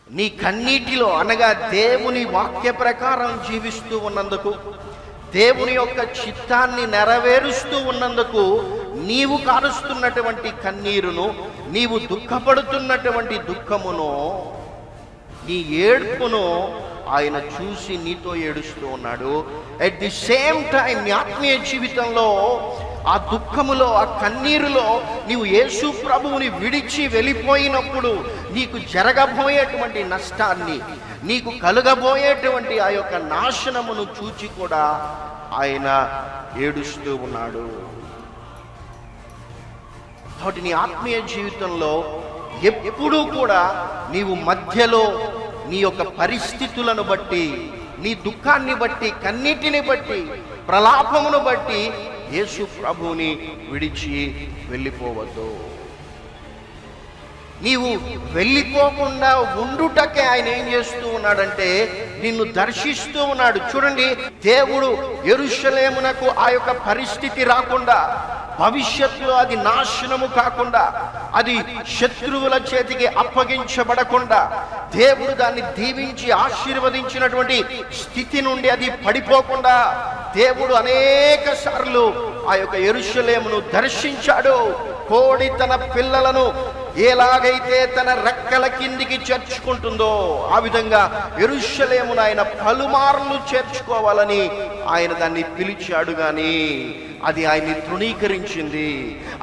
నీ కన్నీటిలో అనగా దేవుని వాక్య ప్రకారం జీవిస్తూ ఉన్నందుకు, దేవుని యొక్క చిత్తాన్ని నెరవేరుస్తూ ఉన్నందుకు నీవు కారుస్తున్నటువంటి కన్నీరును, నీవు దుఃఖపడుతున్నటువంటి దుఃఖమును, నీ ఏడ్పును ఆయన చూసి నీతో ఏడుస్తూ ఉన్నాడు. అట్ ది సేమ్ టైం నీ ఆత్మీయ జీవితంలో ఆ దుఃఖములో, ఆ కన్నీరులో నీవు యేసు ప్రభువుని విడిచి వెళ్ళిపోయినప్పుడు నీకు జరగబోయేటువంటి నష్టాన్ని, నీకు కలుగబోయేటువంటి ఆ యొక్క నాశనమును చూచి కూడా ఆయన ఏడుస్తూ ఉన్నాడు. కాబట్టి నీ ఆత్మీయ జీవితంలో ఎప్పుడూ కూడా నీవు మధ్యలో నీ యొక్క పరిస్థితులను బట్టి, నీ దుఃఖాన్ని బట్టి, కన్నీటిని బట్టి, ప్రలాపమును బట్టి యేసు ప్రభువుని విడిచి వెళ్ళిపోవద్దు. నీవు వెళ్ళిపోకుండా ఉండుటకే ఆయన ఏం చేస్తూ ఉన్నాడంటే నిన్ను దర్శిస్తూ ఉన్నాడు. చూడండి, దేవుడు యెరూషలేమునకు ఆ యొక్క పరిస్థితి రాకుండా, భవిష్యత్తులో అది నాశనము కాకుండా, అది శత్రువుల చేతికి అప్పగించబడకుండా, దేవుడు దాన్ని దీవించి ఆశీర్వదించినటువంటి స్థితి నుండి అది పడిపోకుండా దేవుడు అనేక సార్లు ఆ యొక్క యెరూషలేమును దర్శించాడు. కోడి తన పిల్లలను ఎలాగైతే తన రెక్కల కిందికి చేర్చుకుంటుందో ఆ విధంగా యెరూషలేమును ఆయన పలుమార్లు చేర్చుకోవాలని ఆయన దాన్ని పిలిచాడు. కానీ అది ఆయన్ని తృణీకరించింది,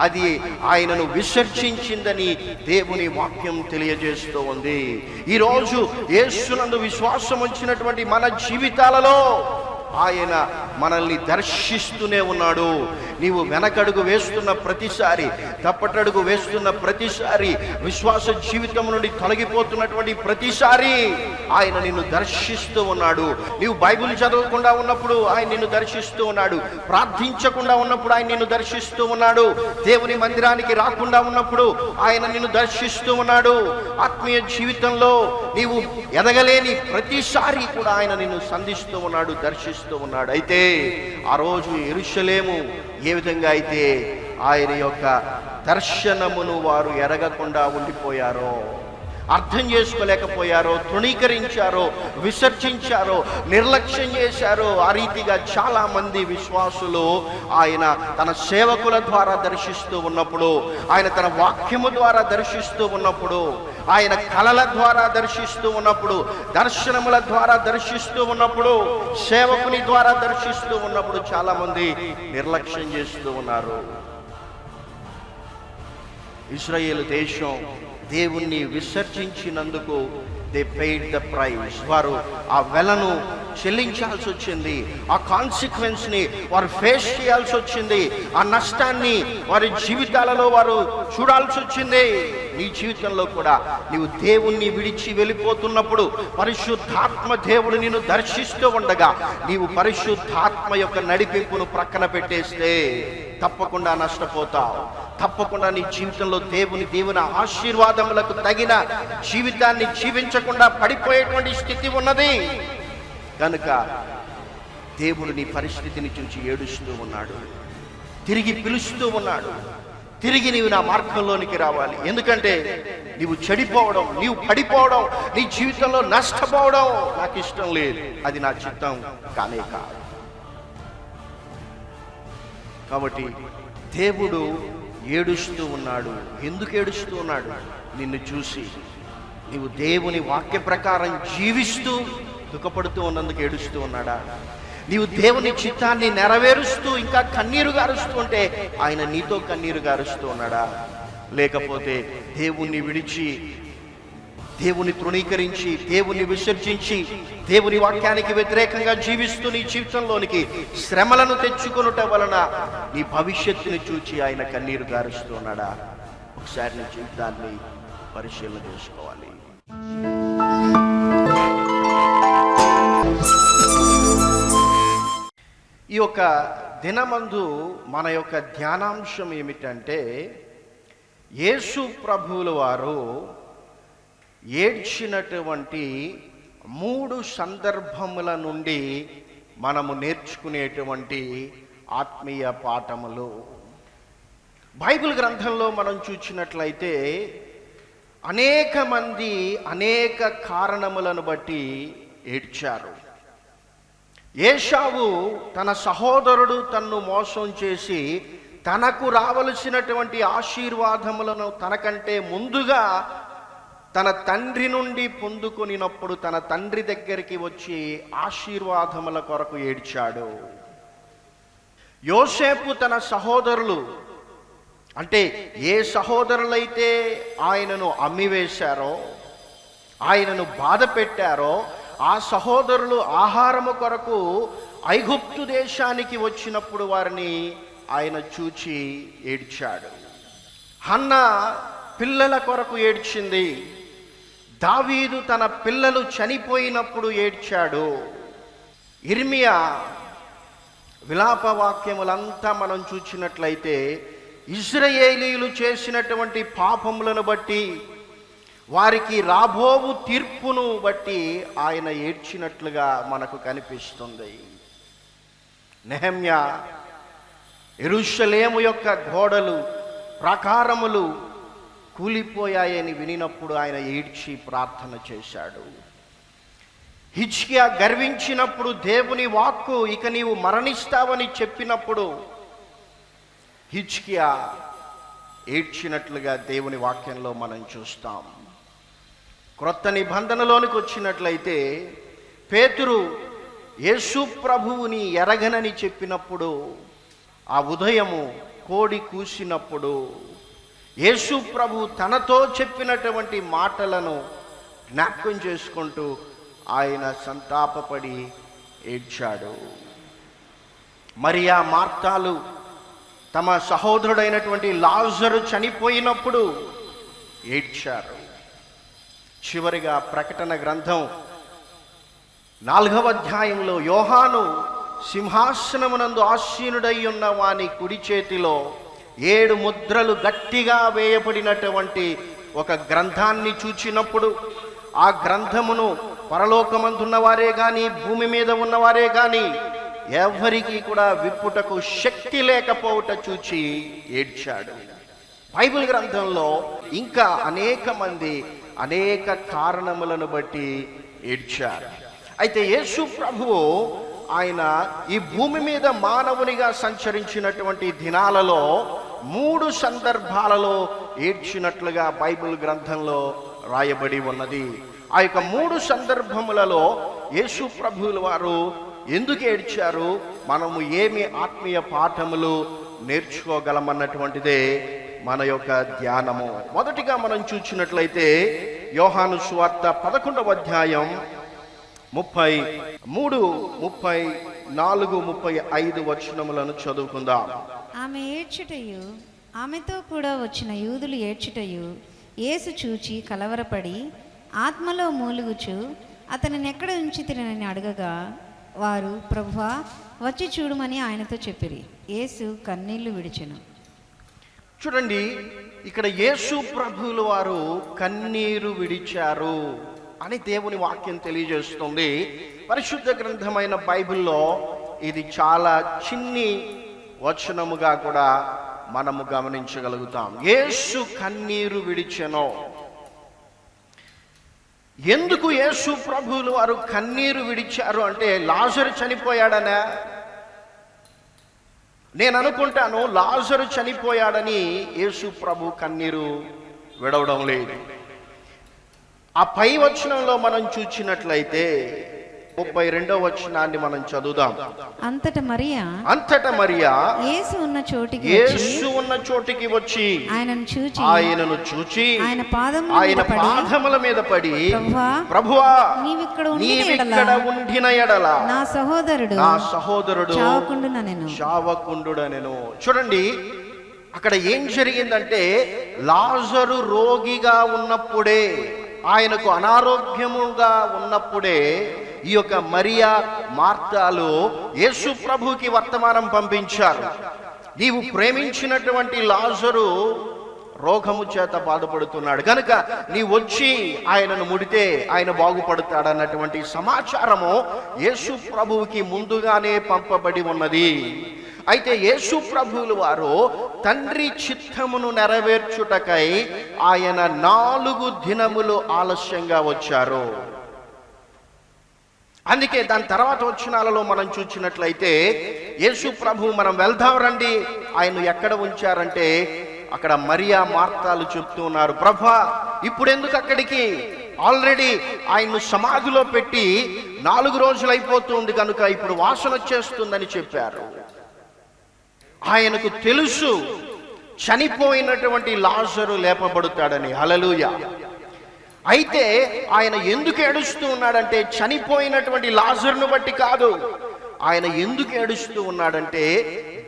అది ఆయనను విసర్జించిందని దేవుని వాక్యం తెలియజేస్తూ ఉంది. ఈరోజు యేసునందు విశ్వాసం ఉంచినటువంటి మన జీవితాలలో ఆయన మనల్ని దర్శిస్తూనే ఉన్నాడు. నీవు వెనకడుగు వేస్తున్న ప్రతిసారి, తప్పటడుగు వేస్తున్న ప్రతిసారి, విశ్వాస జీవితం నుండి తొలగిపోతున్నటువంటి ప్రతిసారి ఆయన నిన్ను దర్శిస్తూ ఉన్నాడు. నీవు బైబిల్ చదవకుండా ఉన్నప్పుడు ఆయన నిన్ను దర్శిస్తూ ఉన్నాడు. ప్రార్థించకుండా ఉన్నప్పుడు ఆయన నిన్ను దర్శిస్తూ ఉన్నాడు. దేవుని మందిరానికి రాకుండా ఉన్నప్పుడు ఆయన నిన్ను దర్శిస్తూ ఉన్నాడు. ఆత్మీయ జీవితంలో నీవు ఎదగలేని ప్రతిసారి కూడా ఆయన నిన్ను సంధిస్తూ ఉన్నాడు, దర్శిస్తూ ఉన్నాడు. అయితే ఆ రోజు యెరూషలేము ఏ విధంగా అయితే ఆయన యొక్క దర్శనమును వారు ఎరగకుండా ఉండిపోయారో, అర్థం చేసుకోలేకపోయారో, తృణీకరించారో, విసర్జించారో, నిర్లక్ష్యం చేశారో, ఆ రీతిగా చాలా మంది విశ్వాసులు ఆయన తన సేవకుల ద్వారా దర్శిస్తూ ఉన్నప్పుడు, ఆయన తన వాక్యము ద్వారా దర్శిస్తూ ఉన్నప్పుడు, ఆయన కళల ద్వారా దర్శిస్తూ ఉన్నప్పుడు, దర్శనముల ద్వారా దర్శిస్తూ ఉన్నప్పుడు, సేవకుని ద్వారా దర్శిస్తూ ఉన్నప్పుడు చాలా మంది నిర్లక్ష్యం చేస్తూ ఉన్నారు. ఇశ్రాయేలు దేశం దేవుణ్ణి విసర్జించినందుకు దే పెయిడ్ ద ప్రైస్. వారు ఆ వెలను చెల్లించాల్సి వచ్చింది, ఆ కాన్సిక్వెన్స్ ని వారు ఫేస్ చేయాల్సి వచ్చింది, ఆ నష్టాన్ని వారి జీవితాలలో వారు చూడాల్సి వచ్చింది. నీ జీవితంలో కూడా నీవు దేవుణ్ణి విడిచి వెళ్ళిపోతున్నప్పుడు, పరిశుద్ధాత్మ దేవుడు నిన్ను దర్శిస్తూ ఉండగా నీవు పరిశుద్ధాత్మ యొక్క నడిపింపును ప్రక్కన పెట్టేస్తే తప్పకుండా నష్టపోతావు. తప్పకుండా నీ జీవితంలో దేవుని ఆశీర్వాదములకు తగిన జీవితాన్ని జీవించకుండా పడిపోయేటువంటి స్థితి ఉన్నది. కనుక దేవుడు నీ పరిస్థితిని చూసి ఏడుస్తూ ఉన్నాడు, తిరిగి పిలుస్తూ ఉన్నాడు. తిరిగి నీవు నా మార్గంలోనికి రావాలి. ఎందుకంటే నీవు చెడిపోవడం, నీవు పడిపోవడం, నీ జీవితంలో నష్టపోవడం నాకు ఇష్టం లేదు, అది నా చిత్తం కానే కాదు. కాబట్టి దేవుడు ఏడుస్తూ ఉన్నాడు. ఎందుకు ఏడుస్తూ ఉన్నాడు? నిన్ను చూసి నీవు దేవుని వాక్య ప్రకారం జీవిస్తూ దుఃఖపడుతూ ఉన్నందుకు ఏడుస్తూ ఉన్నాడా? నీవు దేవుని చిత్తాన్ని నెరవేరుస్తూ ఇంకా కన్నీరు గారుస్తూ ఉంటే ఆయన నీతో కన్నీరు గారుస్తూ ఉన్నాడా? లేకపోతే దేవుణ్ణి విడిచి, దేవుని తృణీకరించి, దేవుని విసర్జించి, దేవుని వాక్యానికి వ్యతిరేకంగా జీవిస్తూ నీ జీవితంలోనికి శ్రమలను తెచ్చుకొనుట వలన నీ భవిష్యత్తుని చూచి ఆయన కన్నీరు గారుస్తూ ఉన్నాడా? ఒకసారి నీ జీవితాన్ని పరిశీలన చేసుకోవాలి. ఈ యొక్క దినమందు మన యొక్క ధ్యానాంశం ఏమిటంటే, యేసు ప్రభువుల వారు ఏడ్చినటువంటి 3 సందర్భముల నుండి మనము నేర్చుకునేటువంటి ఆత్మీయ పాఠములు. బైబిల్ గ్రంథంలో మనం చూసినట్లయితే అనేక మంది అనేక కారణములను బట్టి ఏడ్చారు. ఏశావు తన సహోదరుడు తన్ను మోసం చేసి తనకు రావలసినటువంటి ఆశీర్వాదములను తనకంటే ముందుగా తన తండ్రి నుండి పొందుకొనినప్పుడు తన తండ్రి దగ్గరికి వచ్చి ఆశీర్వాదముల కొరకు ఏడ్చాడు. యోసేపు తన సహోదరులు, అంటే ఏ సహోదరులైతే ఆయనను అమ్మివేశారో, ఆయనను బాధ పెట్టారో, ఆ సహోదరులు ఆహారము కొరకు ఐగుప్తు దేశానికి వచ్చినప్పుడు వారిని ఆయన చూచి ఏడ్చాడు. హన్నా పిల్లల కొరకు ఏడ్చింది. దావీదు తన పిల్లలు చనిపోయినప్పుడు ఏడ్చాడు. ఇర్మియా విలాప వాక్యములంతా మనం చూచినట్లయితే ఇశ్రాయేలీయులు చేసినటువంటి పాపములను బట్టి, వారికి రాబోవు తీర్పును బట్టి ఆయన ఏడ్చినట్లుగా మనకు కనిపిస్తుంది. నెహెమ్యా యెరూషలేము యొక్క గోడలు, ప్రాకారములు కూలిపోయాయని వినినప్పుడు ఆయన ఏడ్చి ప్రార్థన చేశాడు. హిజ్కియా గర్వించినప్పుడు దేవుని వాక్కు ఇక నీవు మరణిస్తావని చెప్పినప్పుడు హిజ్కియా ఏడ్చినట్లుగా దేవుని వాక్యంలో మనం చూస్తాం. క్రొత్త నిబంధనలోనికి వచ్చినట్లయితే పేతురు యేసు ప్రభువుని ఎరగనని చెప్పినప్పుడు, ఆ ఉదయము కోడి కూసినప్పుడు యేసు ప్రభు తనతో చెప్పినటువంటి మాటలను జ్ఞాపకం చేసుకుంటూ ఆయన సంతాపపడి ఏడ్చాడు. మరియా మార్తాలు తమ సహోదరుడైనటువంటి లాజరు చనిపోయినప్పుడు ఏడ్చారు. చివరిగా ప్రకటన గ్రంథం 4వ అధ్యాయంలో యోహాను సింహాసనమునందు ఆసీనుడై ఉన్న వాని కుడి చేతిలో 7 ముద్రలు గట్టిగా వేయబడినటువంటి ఒక గ్రంథాన్ని చూచినప్పుడు, ఆ గ్రంథమును పరలోకమందున్న వారే కానీ భూమి మీద ఉన్నవారే కానీ ఎవరికి కూడా విప్పుటకు శక్తి లేకపోవుట చూచి ఏడ్చాడు. బైబిల్ గ్రంథంలో ఇంకా అనేక మంది అనేక కారణములను బట్టి ఏడ్చారు. అయితే యేసు ప్రభువు ఆయన ఈ భూమి మీద మానవునిగా సంచరించినటువంటి దినాలలో 3 సందర్భాలలో ఏడ్చినట్లుగా బైబిల్ గ్రంథంలో రాయబడి ఉన్నది. ఆ యొక్క 3 సందర్భములలో యేసు ప్రభువుల వారు ఎందుకు ఏడ్చారు, మనము ఏమి ఆత్మీయ పాఠములు నేర్చుకోగలమన్నటువంటిదే మన యొక్క ధ్యానము. మొదటిగా మనం చూసినట్లయితే యోహాను సువార్త 11వ అధ్యాయం 33, 34, 35 వచనములను చదువుకుందాం. ఆమె ఏడ్చుటయు ఆమెతో కూడా వచ్చిన యూదులు ఏడ్చుటయు యేసు చూచి కలవరపడి ఆత్మలో మూలుగుచు అతనిని ఎక్కడ ఉంచితిరని అడగగా వారు, ప్రభువా వచ్చి చూడమని ఆయనతో చెప్పిరి. యేసు కన్నీళ్లు విడిచెను. చూడండి, ఇక్కడ యేసు ప్రభువుల వారు కన్నీరు విడిచారు అని దేవుని వాక్యం తెలియజేస్తుంది. పరిశుద్ధ గ్రంథమైన బైబిల్లో ఇది చాలా చిన్ని వచనముగా కూడా మనము గమనించగలుగుతాం. యేసు కన్నీరు విడిచెను. ఎందుకు యేసు ప్రభువులు వారు కన్నీరు విడిచారు అంటే లాజరు చనిపోయాడనా? నేను అనుకుంటాను లాజరు చనిపోయాడని యేసు ప్రభు కన్నీరు విడవడం లేదు. ఆ పై వచనంలో మనం చూచినట్లయితే 32వ వచనాన్ని మనం చదువుదాం. అంతట మరియా యేసు ఉన్న చోటికి వచ్చి ఆయనను చూచి ఆయన పాదముల మీద పడి, ప్రభువా నీవిక్కడ ఉండిన ఎడల నా సహోదరుడు చావకుండునెను. చూడండి, అక్కడ ఏం జరిగిందంటే లాజరు రోగిగా ఉన్నప్పుడే, ఆయనకు అనారోగ్యముగా ఉన్నప్పుడే ఈ యొక్క మరియా మార్తాలు యేసు ప్రభుకి వర్తమానం పంపించారు. నీవు ప్రేమించినటువంటి లాజరు రోగము చేత బాధపడుతున్నాడు కనుక నీ వచ్చి ఆయనను ముడితే ఆయన బాగుపడతాడన్నటువంటి సమాచారము యేసు ప్రభువుకి ముందుగానే పంపబడి ఉన్నది. అయితే యేసు ప్రభువులు వారు తండ్రి చిత్తమును నెరవేర్చుటకై ఆయన 4 దినములు ఆలస్యంగా వచ్చారు. అందుకే దాని తర్వాత వచనాలలో మనం చూసినట్లయితే యేసు ప్రభు మనం వెళ్దాం రండి, ఆయన ఎక్కడ ఉంచారంటే అక్కడ మరియా మార్తాలు చెప్తూ ఉన్నారు, ప్రభా ఇప్పుడు ఎందుకు అక్కడికి, ఆల్రెడీ ఆయన్ను సమాధిలో పెట్టి 4 రోజులు అయిపోతుంది కనుక ఇప్పుడు వాసన వచ్చేస్తుందని చెప్పారు. ఆయనకు తెలుసు చనిపోయినటువంటి లాజరు లేపబడతాడని. హల్లెలూయా. అయితే ఆయన ఎందుకు ఏడుస్తూ ఉన్నాడంటే చనిపోయినటువంటి లాజరును బట్టి కాదు. ఆయన ఎందుకు ఏడుస్తూ ఉన్నాడంటే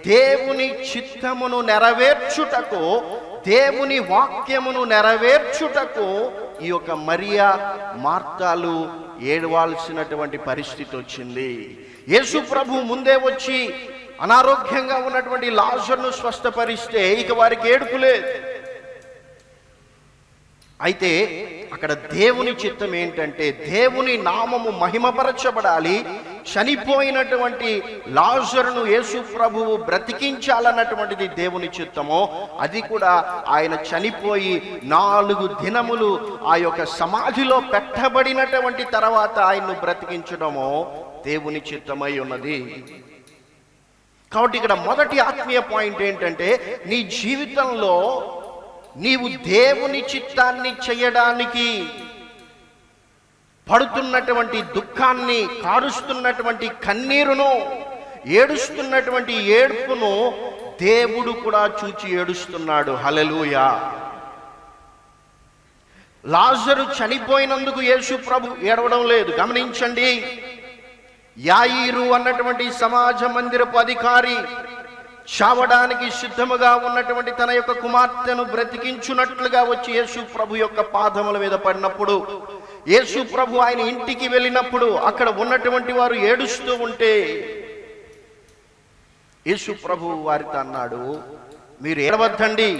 దేవుని చిత్తమును నెరవేర్చుటకు, దేవుని వాక్యమును నెరవేర్చుటకు ఈ యొక్క మరియా మార్తాలు ఏడవాల్సినటువంటి పరిస్థితి వచ్చింది. యేసు ప్రభు ముందే వచ్చి అనారోగ్యంగా ఉన్నటువంటి లాజరును స్వస్థపరిస్తే ఇక వారికి ఏడుపు లేదు. అయితే అక్కడ దేవుని చిత్తం ఏంటంటే దేవుని నామము మహిమపరచబడాలి, చనిపోయినటువంటి లాజరును యేసు ప్రభువు బ్రతికించాలన్నటువంటిది దేవుని చిత్తమో, అది కూడా ఆయన చనిపోయి 4 దినములు ఆ యొక్క సమాధిలో పెట్టబడినటువంటి తర్వాత ఆయన్ను బ్రతికించడమో దేవుని చిత్తమై ఉన్నది. కాబట్టి ఇక్కడ మొదటి ఆత్మీయ పాయింట్ ఏంటంటే నీ జీవితంలో నీవు దేవుని చిత్తాన్ని చేయడానికి పడుతున్నటువంటి దుఃఖాన్ని, కారుస్తున్నటువంటి కన్నీరును, ఏడుస్తున్నటువంటి ఏడ్పును దేవుడు కూడా చూచి ఏడుస్తున్నాడు. హల్లెలూయా. లాజరు చనిపోయినందుకు యేసు ప్రభు ఏడవడం లేదు. గమనించండి, యాయీరు అన్నటువంటి సమాజ మందిరపు అధికారి చావడానికి సిద్ధముగా ఉన్నటువంటి తన యొక్క కుమార్తెను బ్రతికించున్నట్లుగా వచ్చి యేసు ప్రభు యొక్క పాదముల మీద పడినప్పుడు, యేసు ప్రభు ఆయన ఇంటికి వెళ్ళినప్పుడు అక్కడ ఉన్నటువంటి వారు ఏడుస్తూ ఉంటే యేసు ప్రభు వారితో అన్నాడు, మీరు ఏడవద్దండి,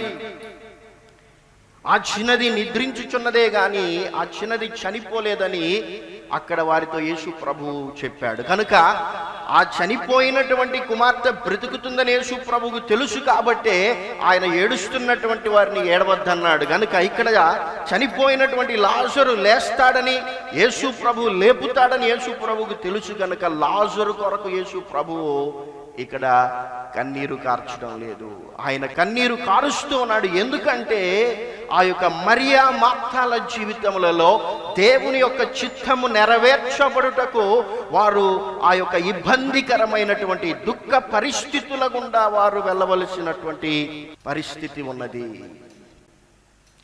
ఆ చిన్నది నిద్రించుచున్నదే గాని ఆ చిన్నది చనిపోలేదని అక్కడ వారితో యేసు ప్రభు చెప్పాడు. కనుక ఆ చనిపోయినటువంటి కుమార్తె బ్రతుకుతుందని యేసు ప్రభువుకు తెలుసు కాబట్టే ఆయన ఏడుస్తున్నటువంటి వారిని ఏడవద్దన్నాడు. కనుక ఇక్కడ చనిపోయినటువంటి లాజరు లేస్తాడని, యేసు ప్రభు లేపుతాడని యేసు ప్రభువుకు తెలుసు. కనుక లాజరు కొరకు యేసు ప్రభువు ఇక్కడ కన్నీరు కార్చడం లేదు, ఆయన కన్నీరు కారుస్తూ ఉన్నాడు. ఎందుకంటే ఆ యొక్క మరియా మార్తాల జీవితములలో దేవుని యొక్క చిత్తము నెరవేర్చబడుటకు వారు ఆ యొక్క ఇబ్బందికరమైనటువంటి దుఃఖ పరిస్థితుల గుండా వారు వెళ్ళవలసినటువంటి పరిస్థితి ఉన్నది.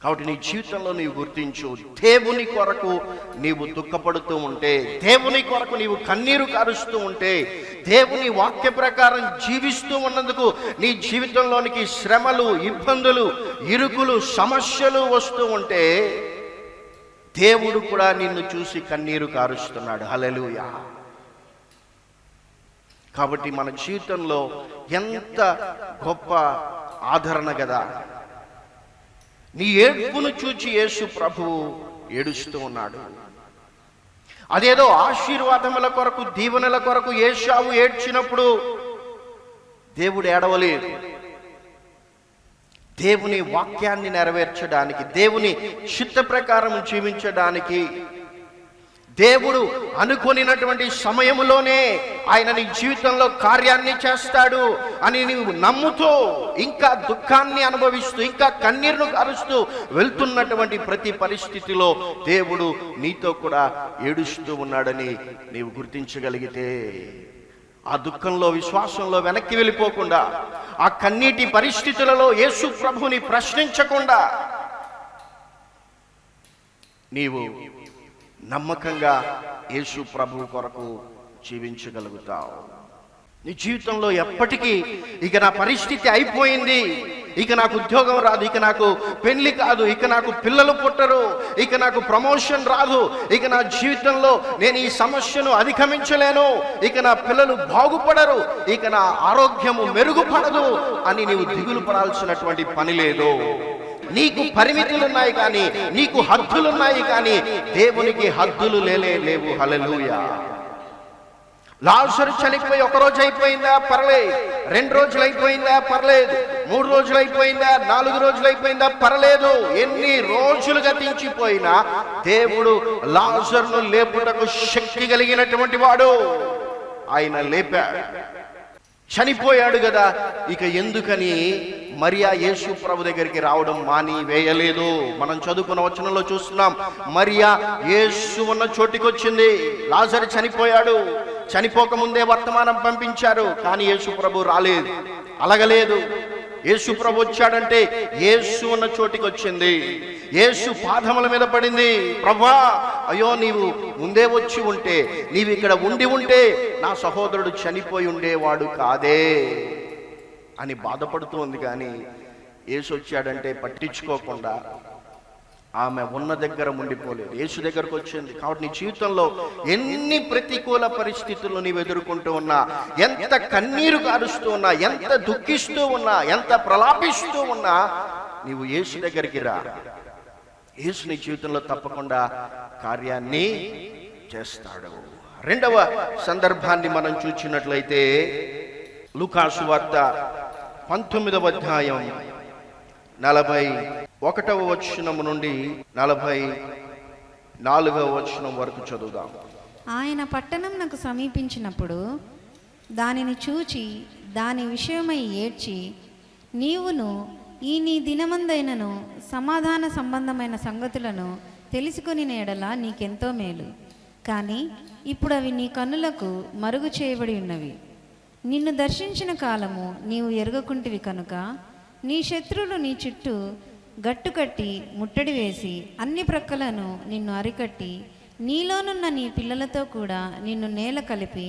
కాబట్టి నీ జీవితంలో నీవు గుర్తించు, దేవుని కొరకు నీవు దుఃఖపడుతూ ఉంటే, దేవుని కొరకు నీవు కన్నీరు కారుస్తూ ఉంటే, దేవుని వాక్య ప్రకారం జీవిస్తూ ఉన్నందుకు నీ జీవితంలోనికి శ్రమలు, ఇబ్బందులు, ఇరుకులు, సమస్యలు వస్తూ ఉంటే దేవుడు కూడా నిన్ను చూసి కన్నీరు కారుస్తున్నాడు. హల్లెలూయా. కాబట్టి మన జీవితంలో ఎంత గొప్ప ఆదరణ కదా. నీ ఏడ్పును చూచి యేసు ప్రభువు ఏడుస్తూ ఉన్నాడు. అదేదో ఆశీర్వాదముల కొరకు, దీవెనల కొరకు ఏశావు ఏడ్చినప్పుడు దేవుడు ఏడవలేదు. దేవుని వాక్యాన్ని నెరవేర్చడానికి, దేవుని చిత్త ప్రకారం జీవించడానికి, దేవుడు అనుకొనినటువంటి సమయములోనే ఆయన నీ జీవితంలో కార్యాన్ని చేస్తాడు అని నీవు నమ్ముతూ ఇంకా దుఃఖాన్ని అనుభవిస్తూ ఇంకా కన్నీరును కారుస్తూ వెళ్తున్నటువంటి ప్రతి పరిస్థితిలో దేవుడు నీతో కూడా ఏడుస్తూ ఉన్నాడని నీవు గుర్తించగలిగితే, ఆ దుఃఖంలో, విశ్వాసంలో వెనక్కి వెళ్ళిపోకుండా, ఆ కన్నీటి పరిస్థితులలో యేసు ప్రభుని ప్రశ్నించకుండా నీవు నమ్మకంగా యేసు ప్రభు కొరకు జీవించగలుగుతావు. నీ జీవితంలో ఎప్పటికీ ఇక నా పరిస్థితి అయిపోయింది, ఇక నాకు ఉద్యోగం రాదు, ఇక నాకు పెళ్లి కాదు, ఇక నాకు పిల్లలు పుట్టరు, ఇక నాకు ప్రమోషన్ రాదు, ఇక నా జీవితంలో నేను ఈ సమస్యను అధిగమించలేను, ఇక నా పిల్లలు బాగుపడరు, ఇక నా ఆరోగ్యము మెరుగుపడదు అని నీవు దిగులు పడాల్సినటువంటి పని లేదు. నీకు పరిమితులున్నాయి కానీ, నీకు హద్దులున్నాయి కానీ దేవునికి హద్దులు లేవు. హల్లెలూయా. లాజరు చనిపోయి 1 రోజు అయిపోయిందా, పర్లేదు. 2 రోజులు అయిపోయిందా, పర్లేదు. 3 రోజులు అయిపోయిందా, 4 రోజులు అయిపోయిందా, పర్లేదు. ఎన్ని రోజులు గతించిపోయినా దేవుడు లాజరును లేపుటకు శక్తి కలిగినటువంటి వాడు. ఆయన లేపాడు. చనిపోయాడు కదా, ఇక ఎందుకని మరియా యేసు ప్రభు దగ్గరికి రావడం మాని వేయలేదు. మనం చదువుకున్న వచనంలో చూస్తున్నాం, మరియా యేసు ఉన్న చోటికి వచ్చింది. లాజరు చనిపోయాడు, చనిపోకముందే వర్తమానం పంపించారు, కానీ యేసు ప్రభు రాలేదు, అలగలేదు. యేసు ప్రభు వచ్చాడంటే యేసు ఉన్న చోటికి వచ్చింది. యేసు పాదముల మీద పడింది. ప్రభువా, అయ్యో నీవు ముందే వచ్చి ఉంటే, నీవు ఇక్కడ ఉండి ఉంటే నా సహోదరుడు చనిపోయి ఉండేవాడు కాదే అని బాధపడుతూ ఉంది. కానీ యేసు వచ్చాడంటే పట్టించుకోకుండా ఆమె ఉన్న దగ్గర ఉండిపోలేదు, యేసు దగ్గరకు వచ్చింది. కాబట్టి నీ జీవితంలో ఎన్ని ప్రతికూల పరిస్థితులు నీవు ఎదుర్కొంటూ ఉన్నా, ఎంత కన్నీరు కారుస్తూ ఉన్నా, ఎంత దుఃఖిస్తూ ఉన్నా, ఎంత ప్రలాపిస్తూ ఉన్నా, నీవు యేసు దగ్గరికి రా. యేసు నీ జీవితంలో తప్పకుండా కార్యాన్ని చేస్తాడు. రెండవ సందర్భాన్ని మనం చూసినట్లయితే లూకాసు వార్త 19వ అధ్యాయం 41వ వచనం నుండి 44వ వచనం వరకు చదువుదాం. ఆయన పట్టణంనకు సమీపించినప్పుడు దానిని చూచి దాని విషయమై ఏడ్చి, నీవును ఈ నీ దినమందైనను సమాధాన సంబంధమైన సంగతులను తెలుసుకుని ఎడల నీకెంతో మేలు. కానీ ఇప్పుడు అవి నీ కన్నులకు మరుగు చేయబడి ఉన్నవి. నిన్ను దర్శించిన కాలము నీవు ఎరుగకుంటివి కనుక నీ శత్రువులు నీ చుట్టూ గట్టుకట్టి ముట్టడి వేసి అన్ని ప్రక్కలను నిన్ను అరికట్టి నీలోనున్న నీ పిల్లలతో కూడా నిన్ను నేల కలిపి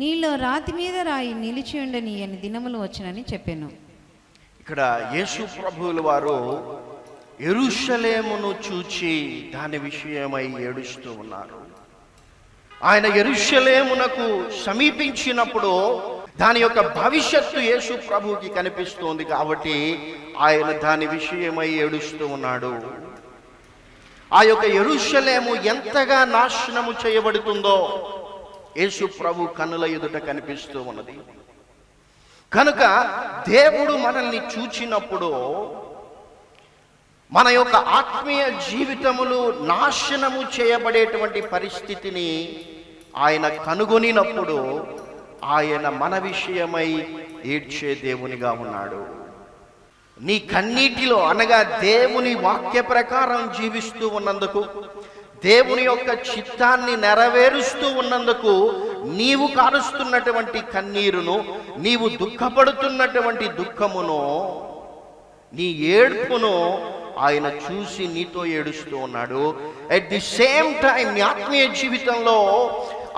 నీలో రాతి మీద రాయి నిలిచి ఉండని అని దినములు వచ్చునని చెప్పాను. ఇక్కడ యేసు ప్రభువుల వారు యెరూషలేమును చూచి దాని విషయమై ఏడుస్తూ ఉన్నారు. ఆయన యెరూషలేమునకు సమీపించినప్పుడు దాని యొక్క భవిష్యత్తు యేసు ప్రభువుకి కనిపిస్తోంది. కాబట్టి ఆయన దాని విషయమై ఏడుస్తూ ఉన్నాడు. ఆ యొక్క యెరూషలేము ఎంతగా నాశనము చేయబడుతుందో యేసు ప్రభు కన్నుల ఎదుట కనిపిస్తూ ఉన్నది. కనుక దేవుడు మనల్ని చూచినప్పుడు మన యొక్క ఆత్మీయ జీవితములు నాశనము చేయబడేటువంటి పరిస్థితిని ఆయన కనుగొనినప్పుడు ఆయన మన విషయమై ఏడ్చే దేవునిగా ఉన్నాడు. నీ కన్నీటిలో అనగా దేవుని వాక్య ప్రకారం జీవిస్తూ ఉన్నందుకు, దేవుని యొక్క చిత్తాన్ని నెరవేరుస్తూ ఉన్నందుకు నీవు కారుస్తున్నటువంటి కన్నీరును, నీవు దుఃఖపడుతున్నటువంటి దుఃఖమును, నీ ఏడ్పును ఆయన చూసి నీతో ఏడుస్తూ ఉన్నాడు. అట్ ది సేమ్ టైం నీ ఆత్మీయ జీవితంలో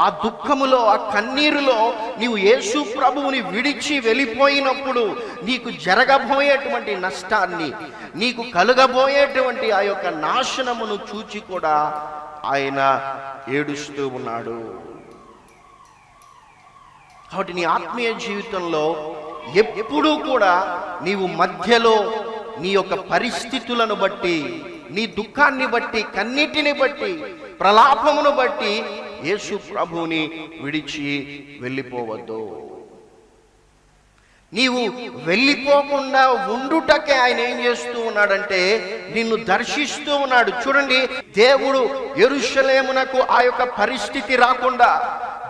ఆ దుఃఖములో, ఆ కన్నీరులో నీవు యేసు ప్రభువుని విడిచి వెళ్ళిపోయినప్పుడు నీకు జరగబోయేటువంటి నష్టాన్ని, నీకు కలుగబోయేటువంటి ఆ యొక్క నాశనమును చూచి కూడా ఆయన ఏడుస్తూ ఉన్నాడు. కాబట్టి నీ ఆత్మీయ జీవితంలో ఎప్పుడూ కూడా నీవు మధ్యలో నీ యొక్క పరిస్థితులను బట్టి, నీ దుఃఖాన్ని బట్టి, కన్నీటిని బట్టి, ప్రలాపమును బట్టి యేసు ప్రభువుని విడిచి వెళ్ళిపోవద్దు. నీవు వెళ్ళిపోకుండా ఉండుటకే ఆయన ఏం చేస్తూ ఉన్నాడంటే నిన్ను దర్శిస్తూ ఉన్నాడు. చూడండి, దేవుడు యెరూషలేమునకు ఆ యొక్క పరిస్థితి రాకుండా,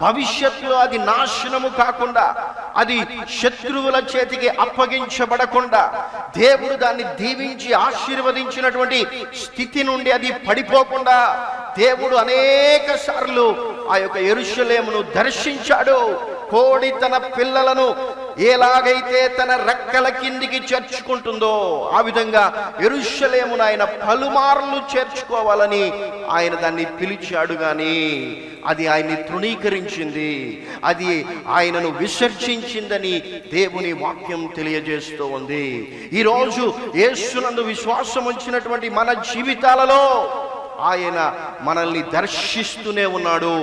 భవిష్యత్తులో అది నాశనము కాకుండా, అది శత్రువుల చేతికి అప్పగించబడకుండా, దేవుడు దాన్ని దీవించి ఆశీర్వదించినటువంటి స్థితి నుండి అది పడిపోకుండా దేవుడు అనేక సార్లు ఆ యొక్క యెరూషలేమును దర్శించాడు. కోడి తన పిల్లలను ఎలాగైతే తన రెక్కల కిందికి చేర్చుకుంటుందో ఆ విధంగా యెరూషలేమును ఆయన పలుమార్లు చేర్చుకోవాలని ఆయన దాన్ని పిలిచాడు. కానీ అది ఆయన్ని తృణీకరించింది, అది ఆయనను విసర్జించిందని దేవుని వాక్యం తెలియజేస్తూ ఉంది. ఈరోజు యేసునందు విశ్వాసం ఉంచినటువంటి మన జీవితాలలో ఆయన మనల్ని దర్శిస్తూనే ఉన్నాడు.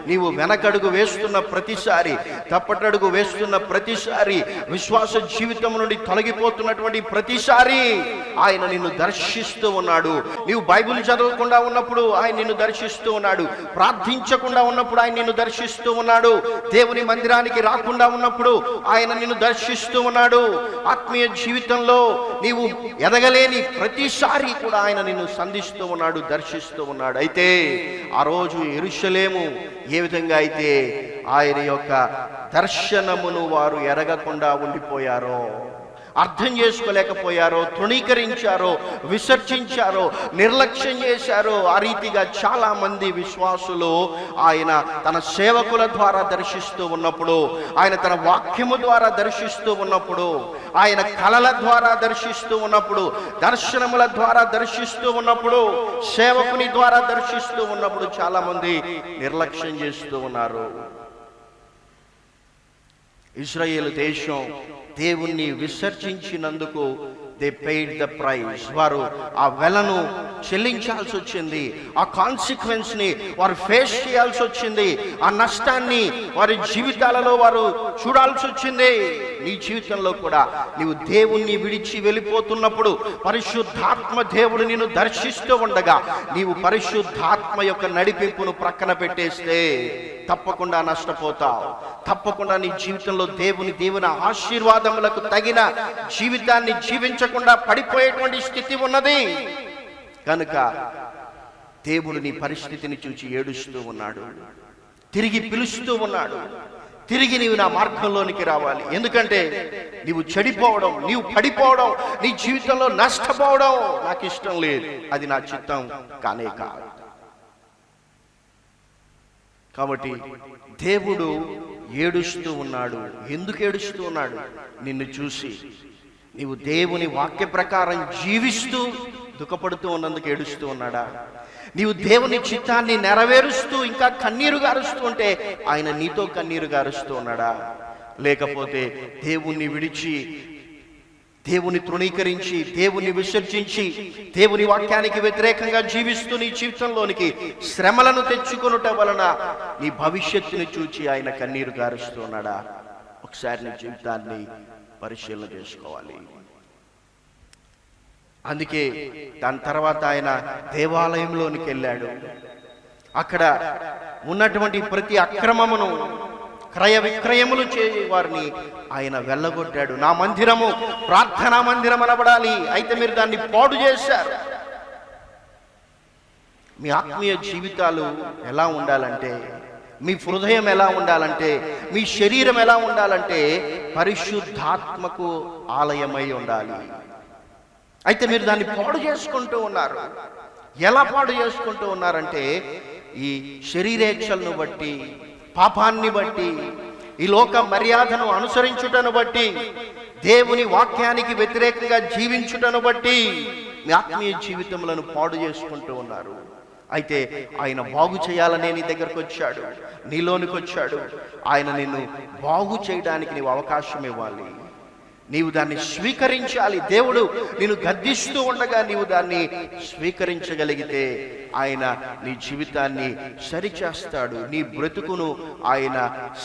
నీవు వెనకడుగు వేస్తున్న ప్రతిసారి, తప్పటడుగు వేస్తున్న ప్రతిసారి, విశ్వాస జీవితం నుండి తొలగిపోతున్నటువంటి ప్రతిసారి ఆయన నిన్ను దర్శిస్తూ ఉన్నాడు. నీవు బైబిల్ చదవకుండా ఉన్నప్పుడు ఆయన నిన్ను దర్శిస్తూ ఉన్నాడు. ప్రార్థించకుండా ఉన్నప్పుడు ఆయన నిన్ను దర్శిస్తూ ఉన్నాడు. దేవుని మందిరానికి రాకుండా ఉన్నప్పుడు ఆయన నిన్ను దర్శిస్తూ ఉన్నాడు. ఆత్మీయ జీవితంలో నీవు ఎదగలేని ప్రతిసారి కూడా ఆయన నిన్ను సంధిస్తూ ఉన్నాడు, దర్శిస్తూ ఉన్నాడు. అయితే ఆ రోజు యెరూషలేము ఏ విధంగా అయితే ఆయన యొక్క దర్శనమును వారు ఎరగకుండా ఉండిపోయారో, అర్థం చేసుకోలేకపోయారో, తృణీకరించారో, విసర్జించారో, నిర్లక్ష్యం చేశారో, ఆ రీతిగా చాలా మంది విశ్వాసులు ఆయన తన సేవకుల ద్వారా దర్శిస్తూ ఉన్నప్పుడు, ఆయన తన వాక్యము ద్వారా దర్శిస్తూ ఉన్నప్పుడు, ఆయన కళల ద్వారా దర్శిస్తూ ఉన్నప్పుడు, దర్శనముల ద్వారా దర్శిస్తూ ఉన్నప్పుడు, సేవకుని ద్వారా దర్శిస్తూ ఉన్నప్పుడు చాలా మంది నిర్లక్ష్యం చేస్తూ ఉన్నారు. ఇశ్రాయేలు దేశం దేవుణ్ణి విసర్జించినందుకు దే పెయిడ్ ద ప్రైజ్. వారు ఆ వెలను చెల్లించాల్సి వచ్చింది. ఆ కాన్సిక్వెన్స్ ని వారు ఫేస్ చేయాల్సి వచ్చింది. ఆ నష్టాన్ని వారి జీవితాలలో వారు చూడాల్సి వచ్చింది. నీ జీవితంలో కూడా నీవు దేవుణ్ణి విడిచి వెళ్ళిపోతున్నప్పుడు, పరిశుద్ధాత్మ దేవుడు నిన్ను దర్శిస్తూ ఉండగా నీవు పరిశుద్ధాత్మ యొక్క నడిపింపును ప్రక్కన పెట్టేస్తే తప్పకుండా నష్టపోతావు. తప్పకుండా నీ జీవితంలో దేవుని ఆశీర్వాదములకు తగిన జీవితాన్ని జీవించకుండా పడిపోయేటువంటి స్థితి ఉన్నది. కనుక దేవుడు నీ పరిస్థితిని చూచి ఏడుస్తూ ఉన్నాడు, తిరిగి పిలుస్తూ ఉన్నాడు. తిరిగి నీవు నా మార్గంలోనికి రావాలి. ఎందుకంటే నీవు చెడిపోవడం, నీవు పడిపోవడం, నీ జీవితంలో నష్టపోవడం నాకు ఇష్టం లేదు. అది నా చిత్తం కానే కాదు. కాబట్టి దేవుడు ఏడుస్తూ ఉన్నాడు. ఎందుకు ఏడుస్తూ ఉన్నాడు? నిన్ను చూసి నీవు దేవుని వాక్య ప్రకారం జీవిస్తూ దుఃఖపడుతూ ఉన్నందుకు ఏడుస్తూ ఉన్నాడా? నీవు దేవుని చిత్తాన్ని నెరవేరుస్తూ ఇంకా కన్నీరు గారుస్తూ ఉంటే ఆయన నీతో కన్నీరు గారుస్తూ ఉన్నాడా? లేకపోతే దేవుణ్ణి విడిచి, దేవుని తృణీకరించి, దేవుని విసర్జించి, దేవుని వాక్యానికి వ్యతిరేకంగా జీవిస్తూ నీ జీవితంలోనికి శ్రమలను తెచ్చుకొనుట వలన నీ భవిష్యత్తుని చూచి ఆయన కన్నీరు గారుస్తూ ఉన్నాడా? ఒకసారి నీ జీవితాన్ని పరిశీలన చేసుకోవాలి. అందుకే దాని తర్వాత ఆయన దేవాలయంలోనికి వెళ్ళాడు. అక్కడ ఉన్నటువంటి ప్రతి అక్రమమును, క్రయ విక్రయములు చేయ వారిని ఆయన వెళ్ళగొట్టాడు. నా మందిరము ప్రార్థనా మందిరం అనబడాలి, అయితే మీరు దాన్ని పాడు చేశారు. మీ ఆత్మీయ జీవితాలు ఎలా ఉండాలంటే, మీ హృదయం ఎలా ఉండాలంటే, మీ శరీరం ఎలా ఉండాలంటే పరిశుద్ధాత్మకు ఆలయమై ఉండాలి. అయితే మీరు దాన్ని పాడు చేసుకుంటూ ఉన్నారు. ఎలా పాడు చేసుకుంటూ ఉన్నారంటే ఈ శరీరేచ్ఛలను బట్టి, పాపాన్ని బట్టి, ఈ లోక మర్యాదను అనుసరించుటను బట్టి, దేవుని వాక్యానికి వ్యతిరేకంగా జీవించుటను బట్టి మీ ఆత్మీయ జీవితములను పాడు చేసుకుంటూ ఉన్నారు. అయితే ఆయన బాగు చేయాలనే నీ దగ్గరకు వచ్చాడు, నీలోనికి వచ్చాడు. ఆయన నిన్ను బాగు చేయడానికి నీవు అవకాశం ఇవ్వాలి. నీవు దాన్ని స్వీకరించాలి. దేవుడు నిన్ను గద్దిస్తూ ఉండగా నీవు దాన్ని స్వీకరించగలిగితే ఆయన నీ జీవితాన్ని సరిచేస్తాడు, నీ బ్రతుకును ఆయన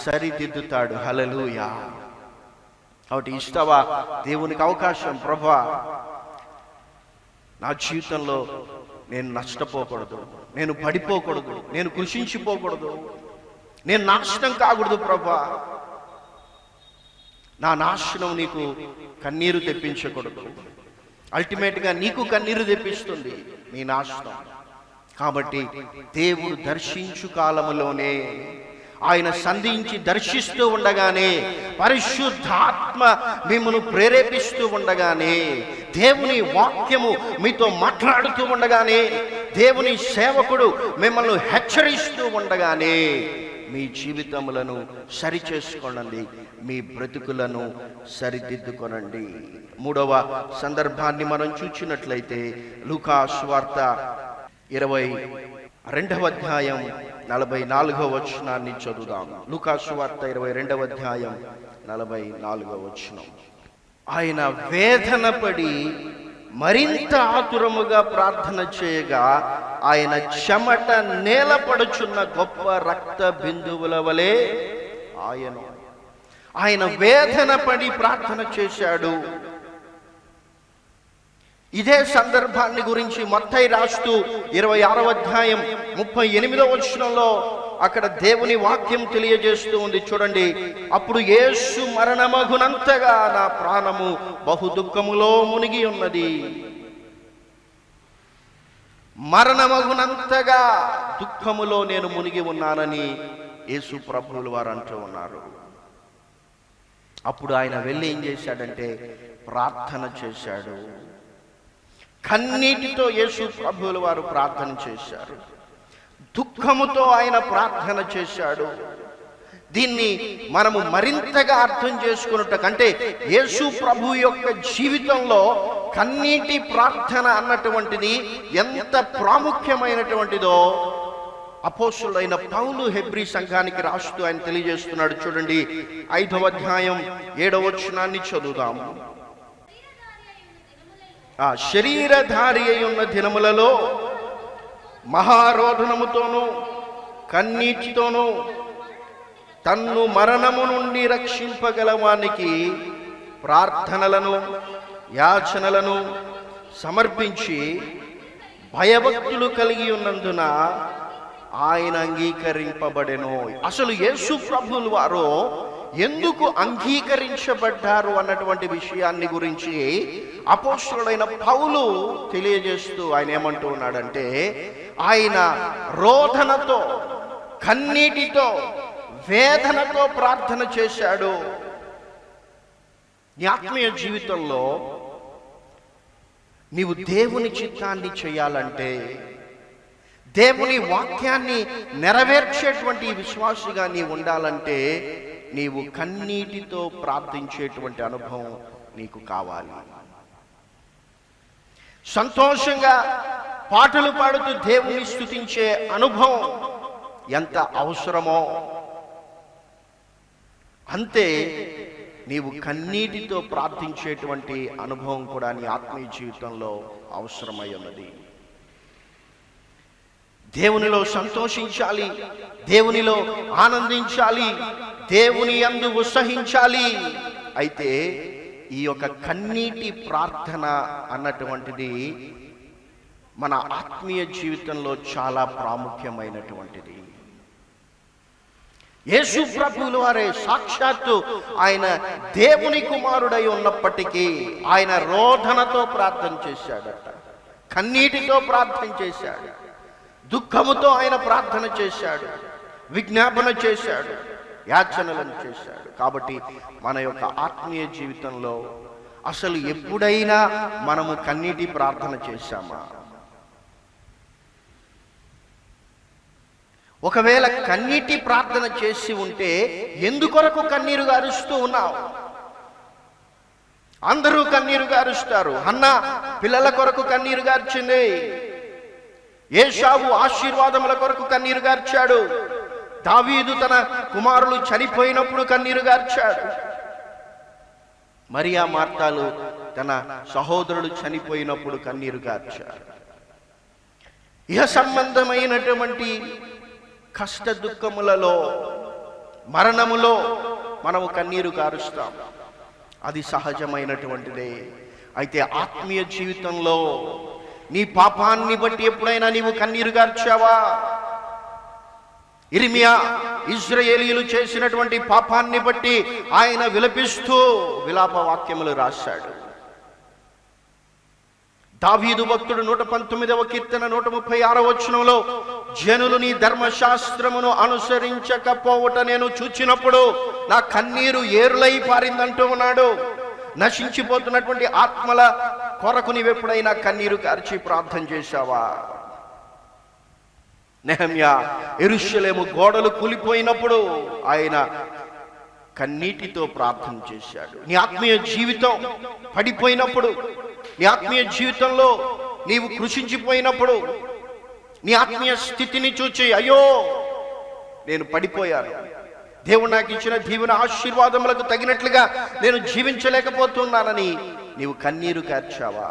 సరిదిద్దుతాడు. హల్లెలూయా. కాబట్టి ఇస్తావా దేవునికి అవకాశం? ప్రభువా, నా జీవితంలో నేను నష్టపోకూడదు, నేను పడిపోకూడదు, నేను కృషించిపోకూడదు, నేను నాశనం కాకూడదు. ప్రభువా, నా నాశనం నీకు కన్నీరు తెప్పించకూడదు. అల్టిమేట్గా నీకు కన్నీరు తెప్పిస్తుంది నీ నాశనం. కాబట్టి దేవుడు దర్శించు కాలములోనే, ఆయన సంధించి దర్శిస్తూ ఉండగానే, పరిశుద్ధాత్మ మిమ్మల్ని ప్రేరేపిస్తూ ఉండగానే, దేవుని వాక్యము మీతో మాట్లాడుతూ ఉండగానే, దేవుని సేవకుడు మిమ్మల్ని హెచ్చరిస్తూ ఉండగానే మీ జీవితములను సరిచేసుకోనండి, మీ బ్రతుకులను సరిదిద్దుకొనండి. మూడవ సందర్భాన్ని మనం చూచినట్లయితే లూకా సువార్త 22వ అధ్యాయం 44వ వచనాన్ని చదువుదాం. లూకా సువార్త 22వ అధ్యాయం 44వ వచనం. ఆయన వేదన పడి మరింత ఆతురముగా ప్రార్థన చేయగా ఆయన చెమట నేలపడుచున్న గొప్ప రక్త బిందువుల వలె ఆయన వేదన పడి ప్రార్థన చేశాడు. ఇదే సందర్భాన్ని గురించి మత్తయి రాస్తూ 26వ అధ్యాయం 38వ వచనంలో అక్కడ దేవుని వాక్యం తెలియజేస్తూ ఉంది. చూడండి, అప్పుడు యేసు మరణమగునంతగా నా ప్రాణము బహు దుఃఖములో మునిగి ఉన్నది. మరణమగునంతగా దుఃఖములో నేను మునిగి ఉన్నానని యేసు ప్రభువులు వారు అంటూ ఉన్నారు. అప్పుడు ఆయన వెళ్ళి ఏం చేశాడంటే ప్రార్థన చేశాడు. కన్నీటితో యేసు ప్రభువులు వారు ప్రార్థన చేశారు. దుఃఖముతో ఆయన ప్రార్థన చేశాడు. దీన్ని మనము మరింతగా అర్థం చేసుకున్నట్టకంటే యేసు ప్రభు యొక్క జీవితంలో కన్నీటి ప్రార్థన అన్నటువంటిది ఎంత ప్రాముఖ్యమైనటువంటిదో అపోస్తులైన పౌలు హెబ్రీ సంఘానికి రాస్తూ ఆయన తెలియజేస్తున్నాడు. చూడండి, 5వ అధ్యాయం 7వ వచనాన్ని చదువుదాము. శరీరధారి అయి ఉన్న దినములలో మహారోధనముతోనూ కన్నీటితోనూ తన్ను మరణము నుండి రక్షింపగలవానికి ప్రార్థనలను యాచనలను సమర్పించి భయభక్తులు కలిగి ఉన్నందున ఆయన అంగీకరింపబడెను. అసలు యేసు ప్రభువులు వారు ఎందుకు అంగీకరించబడ్డారు అన్నటువంటి విషయాన్ని గురించి అపోస్తలుడైన పౌలు తెలియజేస్తూ ఆయన ఏమంటూ ఉన్నాడంటే, ఆయన రోదనతో కన్నీటితో వేదనతో ప్రార్థన చేశాడు. నీ ఆత్మీయ జీవితంలో నీవు దేవుని చిత్తాన్ని చేయాలంటే, దేవుని వాక్యాన్ని నెరవేర్చేటువంటి విశ్వాసిగా నీవు ఉండాలంటే నీవు కన్నీటితో ప్రార్థించేటువంటి అనుభవం నీకు కావాలి. సంతోషంగా పాటలు పాడుతూ దేవుని స్తుతించే అనుభవం ఎంత అవసరమో అంతే నీవు కన్నీటితో ప్రార్థించేటువంటి అనుభవం కూడా నీ ఆత్మీయ జీవితంలో అవసరమై ఉన్నది. దేవునిలో సంతోషించాలి, దేవునిలో ఆనందించాలి, దేవుని యందు ఉత్సహించాలి. అయితే ఈ యొక్క కన్నీటి ప్రార్థన అన్నటువంటిది మన ఆత్మీయ జీవితంలో చాలా ప్రాముఖ్యమైనటువంటిది. యేసు ప్రభువుల వారే సాక్షాత్తు ఆయన దేవుని కుమారుడై ఉన్నప్పటికీ ఆయన రోదనతో ప్రార్థన చేశాడట, కన్నీటితో ప్రార్థన చేశాడు, దుఃఖముతో ఆయన ప్రార్థన చేశాడు, విజ్ఞాపన చేశాడు, యాచనలను చేశాడు. కాబట్టి మన యొక్క ఆత్మీయ జీవితంలో అసలు ఎప్పుడైనా మనము కన్నీటి ప్రార్థన చేశామా? ఒకవేళ కన్నీటి ప్రార్థన చేసి ఉంటే ఎందుకొరకు కన్నీరు గారుస్తూ ఉన్నావు? అందరూ కన్నీరు గారుస్తారు. హన్నా పిల్లల కొరకు కన్నీరు గార్చింది, ఏశావు ఆశీర్వాదముల కొరకు కన్నీరు గార్చాడు, దావీదు తన కుమారులు చనిపోయినప్పుడు కన్నీరు గార్చాడు, మరియా మార్తాలు తన సహోదరుడు చనిపోయినప్పుడు కన్నీరు గార్చారు. ఇహ సంబంధమైనటువంటి కష్ట దుఃఖములలో మరణములో మనము కన్నీరు కారుస్తాం, అది సహజమైనటువంటిదే. అయితే ఆత్మీయ జీవితంలో నీ పాపాన్ని బట్టి ఎప్పుడైనా నీవు కన్నీరు గార్చావా? ఇర్మియా ఇశ్రాయేలీయులు చేసినటువంటి పాపాన్ని బట్టి ఆయన విలపిస్తూ విలాప వాక్యములు రాశాడు. దావీదు భక్తుడు 119వ కీర్తన 136వ వచనంలో, జనులు నీ ధర్మశాస్త్రమును అనుసరించకపోవట నేను చూచినప్పుడు నా కన్నీరు ఏరులై పారిందంటూ ఉన్నాడు. నశించిపోతున్నటువంటి ఆత్మల కొరకు నీవెప్పుడైనా కన్నీరు కార్చి ప్రార్థన చేశావా? నెహెమ్యా యెరూషలేము గోడలు కూలిపోయినప్పుడు ఆయన కన్నీటితో ప్రార్థన చేశాడు. నీ ఆత్మీయ జీవితం పడిపోయినప్పుడు, నీ ఆత్మీయ జీవితంలో నీవు కృషించిపోయినప్పుడు, నీ ఆత్మీయ స్థితిని చూచి అయ్యో నేను పడిపోయాను, దేవుడు నాకు ఇచ్చిన దీవెన ఆశీర్వాదములకు తగినట్లుగా నేను జీవించలేకపోతున్నానని నీవు కన్నీరు కార్చావా?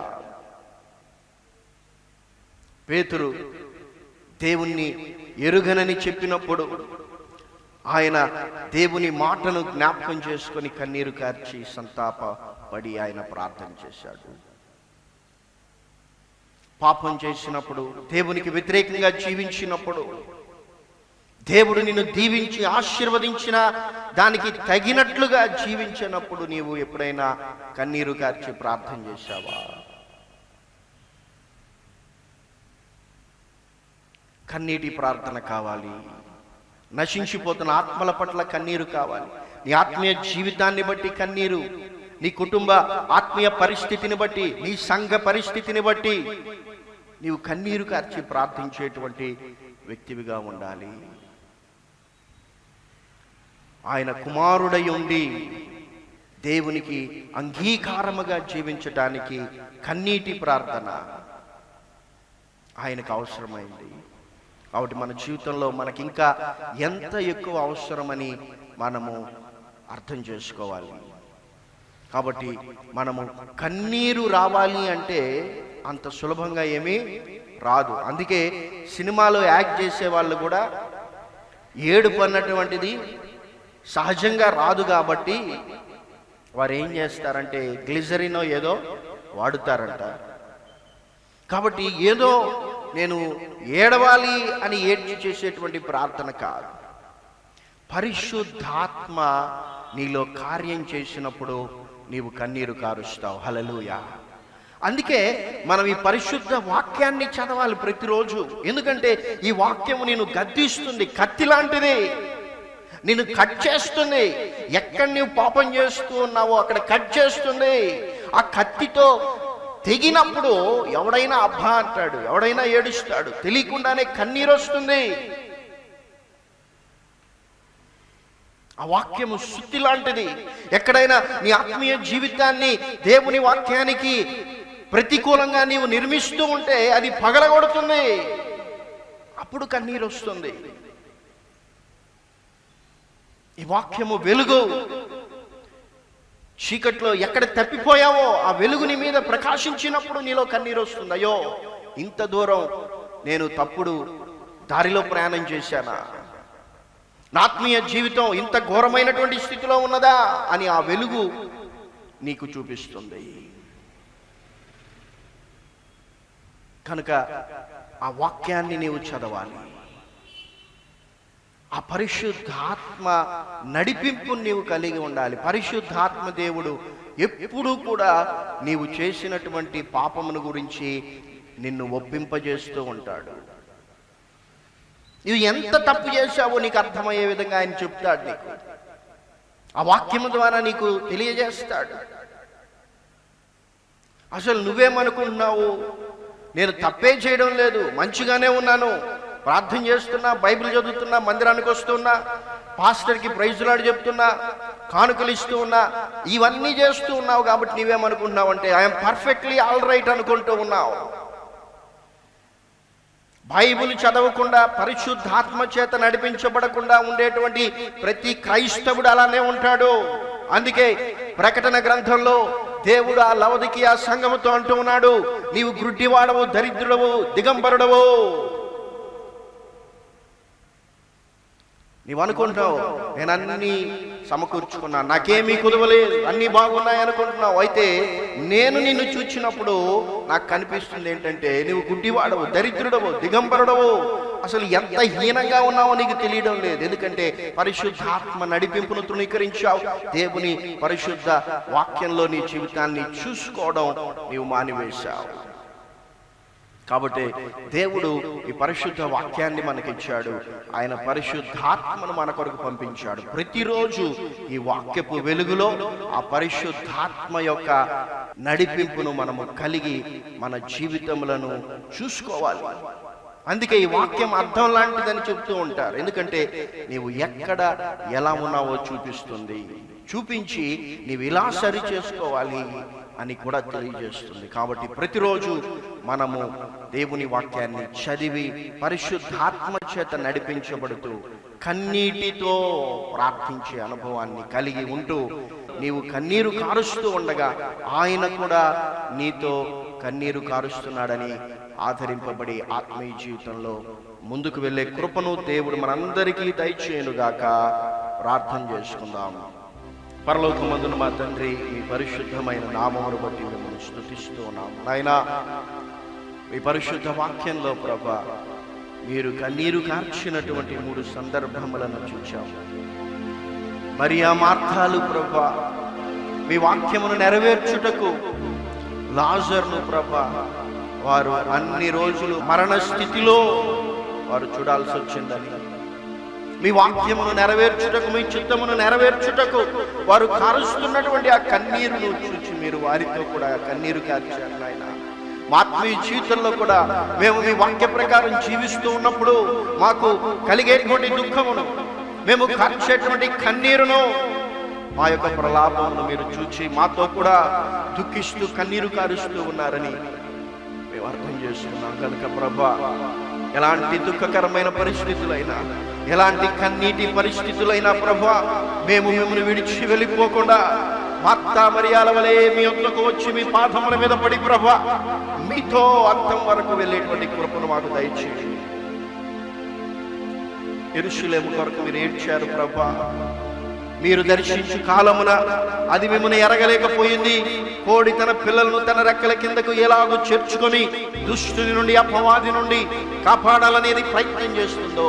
పేతురు దేవుణ్ణి ఎరుగనని చెప్పినప్పుడు ఆయన దేవుని మాటను జ్ఞాపకం చేసుకొని కన్నీరు కార్చి సంతాపపడి ఆయన ప్రార్థన చేశాడు. పాపం చేసినప్పుడు, దేవునికి వ్యతిరేకంగా జీవించినప్పుడు, దేవుడు నిన్ను దీవించి ఆశీర్వదించిన దానికి తగినట్లుగా జీవించినప్పుడు నీవు ఎప్పుడైనా కన్నీరు కార్చి ప్రార్థన చేశావా? కన్నీటి ప్రార్థన కావాలి. నశించిపోతున్న ఆత్మల పట్ల కన్నీరు కావాలి. నీ ఆత్మీయ జీవితాన్ని బట్టి కన్నీరు, నీ కుటుంబ ఆత్మీయ పరిస్థితిని బట్టి, నీ సంఘ పరిస్థితిని బట్టి నీవు కన్నీరు కార్చి ప్రార్థించేటువంటి వ్యక్తివిగా ఉండాలి. ఆయన కుమారుడై ఉండి దేవునికి అంగీకారముగా జీవించడానికి కన్నీటి ప్రార్థన ఆయనకు అవసరమైంది. కాబట్టి మన జీవితంలో మనకి ఇంకా ఎంత ఎక్కువ అవసరమని మనము అర్థం చేసుకోవాలి. కాబట్టి మనము కన్నీరు రావాలి అంటే అంత సులభంగా ఏమీ రాదు. అందుకే సినిమాలో యాక్ట్ చేసే వాళ్ళు కూడా ఏడుపు అన్నటువంటిది సహజంగా రాదు. కాబట్టి వారు ఏం చేస్తారంటే గ్లిజరినో ఏదో వాడుతారంట. కాబట్టి ఏదో నేను ఏడవాలి అని ఏడ్చి చేసేటువంటి ప్రార్థన కాదు. పరిశుద్ధాత్మ నీలో కార్యం చేసినప్పుడు నీవు కన్నీరు కారుస్తావు. హల్లెలూయా. అందుకే మనం ఈ పరిశుద్ధ వాక్యాన్ని చదవాలి ప్రతిరోజు. ఎందుకంటే ఈ వాక్యము నేను గద్దిస్తుంది, కత్తి లాంటిది, నిన్ను కట్ చేస్తుంది. ఎక్కడ నీవు పాపం చేస్తూ ఉన్నావో అక్కడ కట్ చేస్తుంది. ఆ కత్తితో తెగినప్పుడు ఎవడైనా అబ్బా అంటాడు, ఎవడైనా ఏడుస్తాడు, తెలియకుండానే కన్నీరు వస్తుంది. ఆ వాక్యము సుత్తి లాంటిది. ఎక్కడైనా నీ ఆత్మీయ జీవితాన్ని దేవుని వాక్యానికి ప్రతికూలంగా నీవు నిర్మిస్తూ ఉంటే అది పగలగొడుతుంది, అప్పుడు కన్నీరు వస్తుంది. ఈ వాక్యము వెలుగు. చీకట్లో ఎక్కడ తప్పిపోయావో ఆ వెలుగు నీ మీద ప్రకాశించినప్పుడు నీలో కన్నీరు వస్తుంది. అయ్యో, ఇంత దూరం నేను తప్పుడు దారిలో ప్రయాణం చేశానా, నా ఆత్మీయ జీవితం ఇంత ఘోరమైనటువంటి స్థితిలో ఉన్నదా అని ఆ వెలుగు నీకు చూపిస్తుంది. కనుక ఆ వాక్యాన్ని నీవు చదవాలి. ఆ పరిశుద్ధాత్మ నడిపింపు నీవు కలిగి ఉండాలి. పరిశుద్ధాత్మ దేవుడు ఎప్పుడూ కూడా నీవు చేసినటువంటి పాపమును గురించి నిన్ను ఒప్పింపజేస్తూ ఉంటాడు. నువ్వు ఎంత తప్పు చేశావో నీకు అర్థమయ్యే విధంగా ఆయన చెప్తాడు. నీకు ఆ వాక్యము ద్వారా నీకు తెలియజేస్తాడు. అసలు నువ్వేమనుకుంటున్నావు, నేను తప్పే చేయడం లేదు, మంచిగానే ఉన్నాను, ప్రార్థన చేస్తున్నా, బైబిల్ చదువుతున్నా, మందిరానికి వస్తున్నా, పాస్టర్కి ప్రైజ్ లార్డ్ చెప్తున్నా, కానుకలు ఇస్తూ ఉన్నా, ఇవన్నీ చేస్తూ ఉన్నావు కాబట్టి నీవేమనుకుంటున్నావు అంటే ఐఎమ్ పర్ఫెక్ట్లీ ఆల్ రైట్ అనుకుంటూ ఉన్నావు. బైబిల్ చదవకుండా పరిశుద్ధాత్మ చేత నడిపించబడకుండా ఉండేటువంటి ప్రతి క్రైస్తవుడు అలానే ఉంటాడు. అందుకే ప్రకటన గ్రంథంలో దేవుడు ఆ లవదికీయ సంఘముతో అంటూ ఉన్నాడు, నీవు గ్రుడ్డివాడవు, దరిద్రుడవు, దిగంబరుడవు. నీవు అనుకుంటావు నేను అన్ని సమకూర్చుకున్నా, నాకేమీ కుదవలేదు, అన్నీ బాగున్నాయి అనుకుంటున్నావు. అయితే నేను నిన్ను చూచినప్పుడు నాకు కనిపిస్తుంది ఏంటంటే నీవు గుడ్డివాడవు, దరిద్రుడవు, దిగంబరుడవు. అసలు ఎంత హీనంగా ఉన్నావో నీకు తెలియడం లేదు. ఎందుకంటే పరిశుద్ధాత్మ నడిపింపును తృణీకరించావు. దేవుని పరిశుద్ధ వాక్యంలో నీ జీవితాన్ని చూసుకోవడం నీవు మానివేశావు. కాబట్టి దేవుడు ఈ పరిశుద్ధ వాక్యాన్ని మనకిచ్చాడు. ఆయన పరిశుద్ధాత్మను మన కొరకు పంపించాడు. ప్రతిరోజు ఈ వాక్యపు వెలుగులో ఆ పరిశుద్ధాత్మ యొక్క నడిపింపును మనము కలిగి మన జీవితములను చూసుకోవాలి. అందుకే ఈ వాక్యం అర్థం లాంటిదని చెప్తూ ఉంటారు. ఎందుకంటే నీవు ఎక్కడ ఎలా ఉన్నావో చూపిస్తుంది, చూపించి నీవు ఇలా సరి చేసుకోవాలి అని కూడా తెలియజేస్తుంది. కాబట్టి ప్రతిరోజు మనము దేవుని వాక్యాన్ని చదివి పరిశుద్ధాత్మ చేత నడిపించబడుతూ కన్నీటితో ప్రార్థించే అనుభవాన్ని కలిగి ఉంటూ నీవు కన్నీరు కారుస్తూ ఉండగా ఆయన కూడా నీతో కన్నీరు కారుస్తున్నాడని ఆదరింపబడి ఆత్మీయ జీవితంలో ముందుకు వెళ్ళే కృపను దేవుడు మనందరికీ దయచేయునుగాక. ప్రార్థన చేసుకుందాం. పరలోకమందున మా తండ్రి, మీ పరిశుద్ధమైన నామమును బట్టి మిమ్మల్ని స్తుతిస్తూ ఉన్నాం. నాయనా, మీ పరిశుద్ధ వాక్యంలో ప్రభా మీరు కన్నీరు కార్చినటువంటి 3 సందర్భములను చూచాం. మరియా మార్తాలు ప్రభా మీ వాక్యమును నెరవేర్చుటకు లాజరును ప్రభా వారు అన్ని రోజులు మరణ స్థితిలో వారు చూడాల్సి వచ్చిందని, మీ వాక్యమును నెరవేర్చుటకు, మీ చిత్తమును నెరవేర్చుటకు వారు కారుస్తున్నటువంటి ఆ కన్నీరును చూచి మీరు వారితో కూడా కన్నీరు కార్చారు. నాయన, మా ఆత్మీయ జీవితంలో కూడా మేము మీ వాక్య ప్రకారం జీవిస్తూ ఉన్నప్పుడు మాకు కలిగేటువంటి దుఃఖమును, మేము కార్చేటువంటి కన్నీరును, మా యొక్క ప్రలాపమును మీరు చూచి మాతో కూడా దుఃఖిస్తూ కన్నీరు కారుస్తూ ఉన్నారని మేము అర్థం చేస్తున్నాం. కనుక ప్రభా, ఎలాంటి దుఃఖకరమైన పరిస్థితులైనా, ఎలాంటి కన్నీటి పరిస్థితులైనా ప్రభా, మేము మిమ్మల్ని విడిచి వెళ్ళిపోకుండా మార్తా మరియాల వలె మీ యొద్దకు వచ్చి మీ పాదముల మీద పడి ప్రభా మీతో అంతం వరకు వెళ్ళేటువంటి కృపను మాకు దయచేయండి. యెరూషలేము కొరకు మీరు ఏడ్చారు ప్రభా. మీరు దర్శించు కాలమున అది మిమ్మల్ని ఎరగలేకపోయింది. కోడి తన పిల్లలను తన రెక్కల కిందకు ఎలాగో చేర్చుకొని దుష్టుని నుండి, అపవాది నుండి కాపాడాలనేది ప్రయత్నం చేస్తుందో,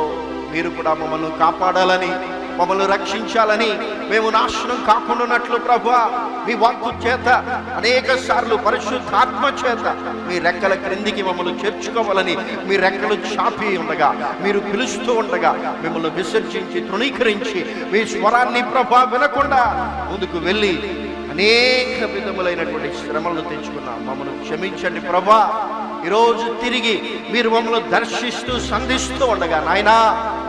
మీరు కూడా మమ్మల్ని కాపాడాలని, మమ్మల్ని రక్షించాలని, మేము నాశనం కాకుండానట్లు ప్రభా మీ వాక్కు చేత అనేక సార్లు పరిశుద్ధాత్మ చేత మీ రెక్కల క్రిందికి మమ్మల్ని చేర్చుకోవాలని మీ రెక్కలు చాపి ఉండగా, మీరు పిలుస్తూ ఉండగా మిమ్మల్ని విసర్జించి తృణీకరించి మీ స్వరాన్ని ప్రభా వినకుండా ముందుకు వెళ్ళి అనేక విధములైనటువంటి శ్రమలను తెచ్చుకున్నాం. మమ్మల్ని క్షమించండి ప్రభా. ఈరోజు తిరిగి మీరు మమ్మల్ని దర్శిస్తూ సంధిస్తూ ఉండగా నాయనా,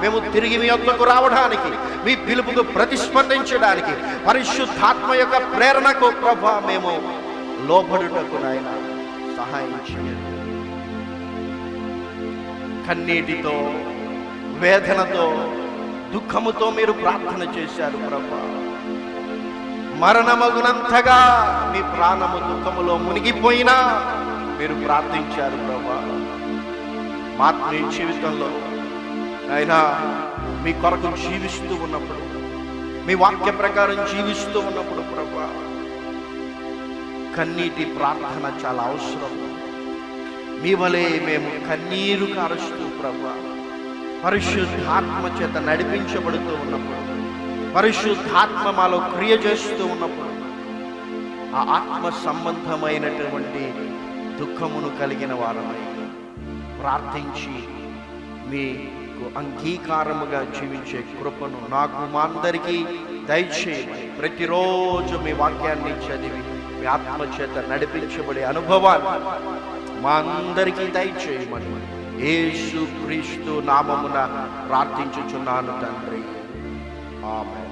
మేము తిరిగి మీ యొద్దకు రావడానికి, మీ పిలుపుకు ప్రతిస్పందించడానికి, పరిశుద్ధాత్మ యొక్క ప్రేరణకు ప్రభా మేము లోబడుటకు నాయన సహాయం చేయండి. కన్నీటితో, వేదనతో, దుఃఖముతో మీరు ప్రార్థన చేశారు ప్రభా. మరణమగునంతగా మీ ప్రాణము దుఃఖములో మునిగిపోయినా మీరు ప్రార్థించారు ప్రభా. మా ఆత్మీయ జీవితంలో అయినా మీ కొరకు జీవిస్తూ ఉన్నప్పుడు, మీ వాక్య ప్రకారం జీవిస్తూ ఉన్నప్పుడు ప్రభా, కన్నీటి ప్రార్థన చాలా అవసరం. మీ వలె మేము కన్నీరు కారుస్తూ ప్రభా పరిశుద్ధాత్మ చేత నడిపించబడుతూ ఉన్నప్పుడు, పరిశుద్ధాత్మ మాలో క్రియ చేస్తూ ఉన్నప్పుడు, ఆ ఆత్మ సంబంధమైనటువంటి దుఃఖమును కలిగిన వారమై ప్రార్థించి మీకు అంగీకారముగా జీవించే కృపను నాకు మా అందరికీ దయచేయమని, ప్రతిరోజు మీ వాక్యాన్ని చదివి మీ ఆత్మ చేత నడిపించబడే అనుభవాన్ని మా అందరికీ దయచేయమని యేసు క్రీస్తు నామమున ప్రార్థించుచున్నాను తండ్రి. ఆమేన్.